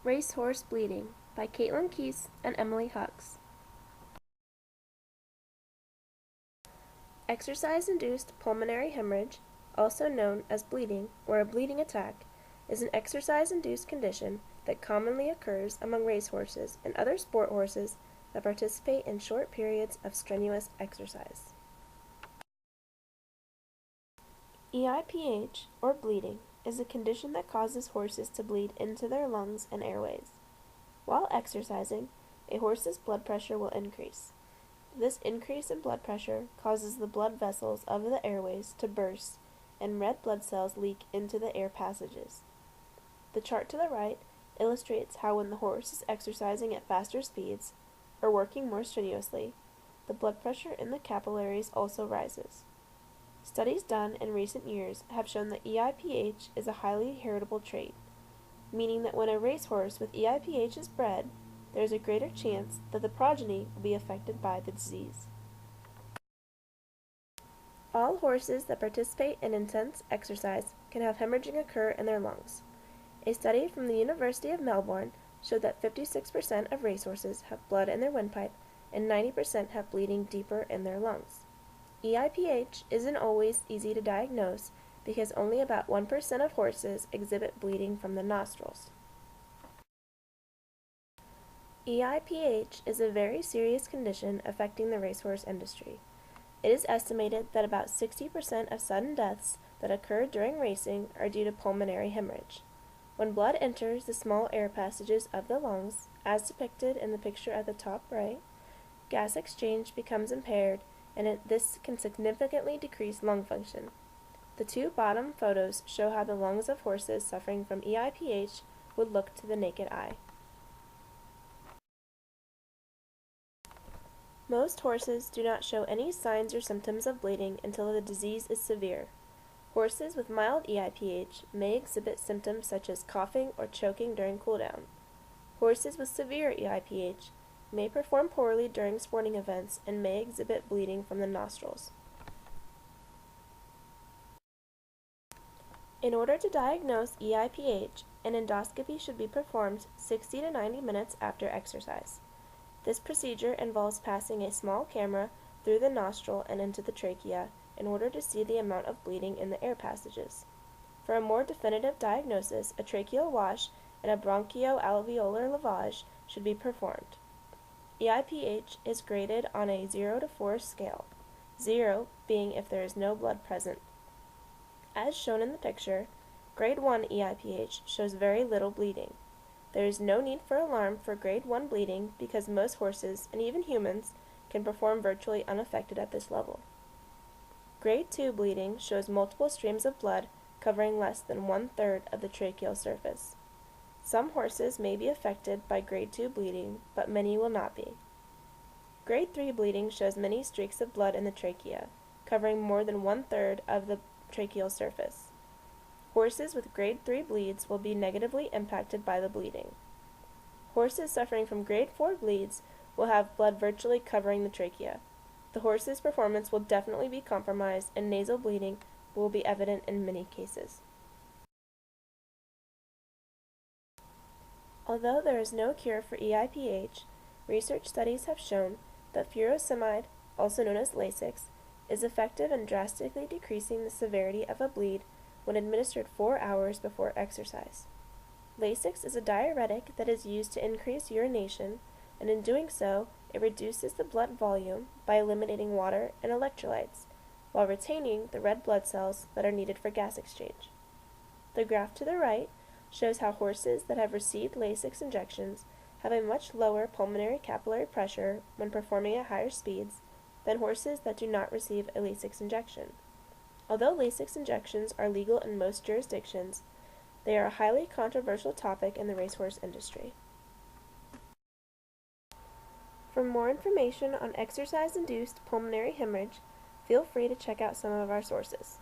Racehorse Bleeding by Keese and Emily Hucks. Exercise-induced pulmonary hemorrhage, also known as bleeding or a bleeding attack, is an exercise-induced condition that commonly occurs among racehorses and other sport horses that participate in short periods of strenuous exercise. EIPH, or bleeding, is a condition that causes horses to bleed into their lungs and airways. While exercising, a horse's blood pressure will increase. This increase in blood pressure causes the blood vessels of the airways to burst and red blood cells leak into the air passages. The chart to the right illustrates how when the horse is exercising at faster speeds or working more strenuously, the blood pressure in the capillaries also rises. Studies done in recent years have shown that EIPH is a highly heritable trait, meaning that when a racehorse with EIPH is bred, there is a greater chance that the progeny will be affected by the disease. All horses that participate in intense exercise can have hemorrhaging occur in their lungs. A study from the University of Melbourne showed that 56% of racehorses have blood in their windpipe and 90% have bleeding deeper in their lungs. EIPH isn't always easy to diagnose because only about 1% of horses exhibit bleeding from the nostrils. EIPH is a very serious condition affecting the racehorse industry. It is estimated that about 60% of sudden deaths that occur during racing are due to pulmonary hemorrhage. When blood enters the small air passages of the lungs, as depicted in the picture at the top right, gas exchange becomes impaired, and this can significantly decrease lung function. The two bottom photos show how the lungs of horses suffering from EIPH would look to the naked eye. Most horses do not show any signs or symptoms of bleeding until the disease is severe. Horses with mild EIPH may exhibit symptoms such as coughing or choking during cooldown. Horses with severe EIPH may perform poorly during sporting events and may exhibit bleeding from the nostrils. In order to diagnose EIPH, an endoscopy should be performed 60 to 90 minutes after exercise. This procedure involves passing a small camera through the nostril and into the trachea in order to see the amount of bleeding in the air passages. For a more definitive diagnosis, a tracheal wash and a bronchoalveolar lavage should be performed. EIPH is graded on a 0 to 4 scale, 0 being if there is no blood present. As shown in the picture, grade 1 EIPH shows very little bleeding. There is no need for alarm for grade 1 bleeding because most horses, and even humans, can perform virtually unaffected at this level. Grade 2 bleeding shows multiple streams of blood covering less than 1/3 of the tracheal surface. Some horses may be affected by grade 2 bleeding, but many will not be. Grade 3 bleeding shows many streaks of blood in the trachea, covering more than 1/3 of the tracheal surface. Horses with grade 3 bleeds will be negatively impacted by the bleeding. Horses suffering from grade 4 bleeds will have blood virtually covering the trachea. The horse's performance will definitely be compromised and nasal bleeding will be evident in many cases. Although there is no cure for EIPH, research studies have shown that furosemide, also known as Lasix, is effective in drastically decreasing the severity of a bleed when administered 4 hours before exercise. Lasix is a diuretic that is used to increase urination, and in doing so, it reduces the blood volume by eliminating water and electrolytes, while retaining the red blood cells that are needed for gas exchange. The graph to the right shows how horses that have received Lasix injections have a much lower pulmonary capillary pressure when performing at higher speeds than horses that do not receive a Lasix injection. Although Lasix injections are legal in most jurisdictions, they are a highly controversial topic in the racehorse industry. For more information on exercise-induced pulmonary hemorrhage, feel free to check out some of our sources.